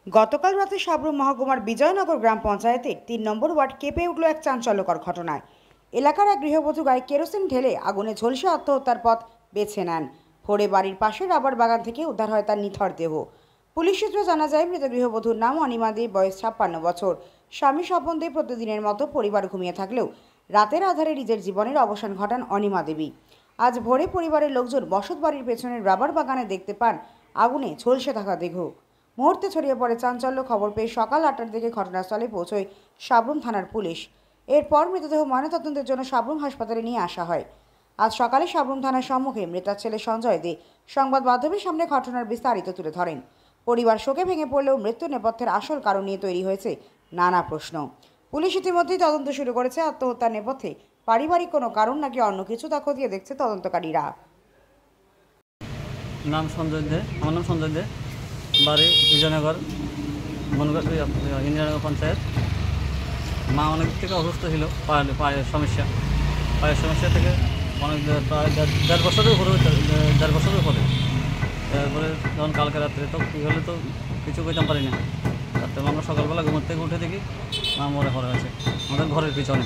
গতকাল রাতে সাবরুম মহকুমার বিজয়নগর গ্রাম পঞ্চায়েতের ৩ নম্বর ওয়ার্ড কেঁপে উঠল এক চাঞ্চল্যকর ঘটনায়। এলাকার এক গৃহবধূ গায়ে কেরোসিন ঢেলে আগুনে ঝলসে আত্মহত্যার পথ বেছে নেন। ভোরে বাড়ির পাশে রাবার বাগান থেকে উদ্ধার হয় তার নিথর দেহ। পুলিশ সূত্রে জানা যায়, মৃত গৃহবধূর নাম অনিমা দে, বয়স ৫৬ বছর। স্বামী স্বপন দে প্রতিদিনের মতো পরিবার ঘুমিয়ে থাকলেও রাতের আধারে নিজের জীবনের অবসান ঘটান অনিমা দেবী। আজ ভোরে পরিবারের লোকজন বসত বাড়ির পেছনের রাবার বাগানে দেখতে পান আগুনে ঝলসে থাকা দেহ। মুহূর্তে ছড়িয়ে পড়ে চাঞ্চল্য। খবর পেয়ে সকাল ৮টার দিকে ঘটনাস্থলে পৌঁছয় সাবরুম থানার পুলিশ। এরপর মৃতদেহ ময়নাতদন্তের জন্য সাবরুম হাসপাতালে নিয়ে আসা হয়। আজ সকালে সাবরুম থানার সম্মুখে মৃতার ছেলে সঞ্জয় দে সংবাদ মাধ্যমের সামনে ঘটনার বিস্তারিত তুলে ধরেন। পরিবার শোকে ভেঙে পড়লেও মৃত্যু নেপথ্যের আসল কারণ নিয়ে তৈরি হয়েছে নানা প্রশ্ন। পুলিশ ইতিমধ্যেই তদন্ত শুরু করেছে। আত্মহত্যার নেপথ্যে পারিবারিক কোনো কারণ নাকি অন্য কিছু তা খতিয়ে দেখছে তদন্তকারীরা। নাম সঞ্জয় দে, আমার নাম সঞ্জয় দে, বাড়ি বিজয়নগর ইন্দিরানগর পঞ্চায়েত। মা অনেক থেকে অসুস্থ ছিল, পায়ের সমস্যা থেকে অনেক প্রায় দেড় বছরের উপরে তারপরে যখন কালকে রাত্রে তো কী হলে তো কিছু কইতাম পারি না। রাত্রে আমরা সকালবেলা ঘুমোর থেকে উঠে দেখি মা মরে পড়ে আছে আমাদের ঘরের পিছনে।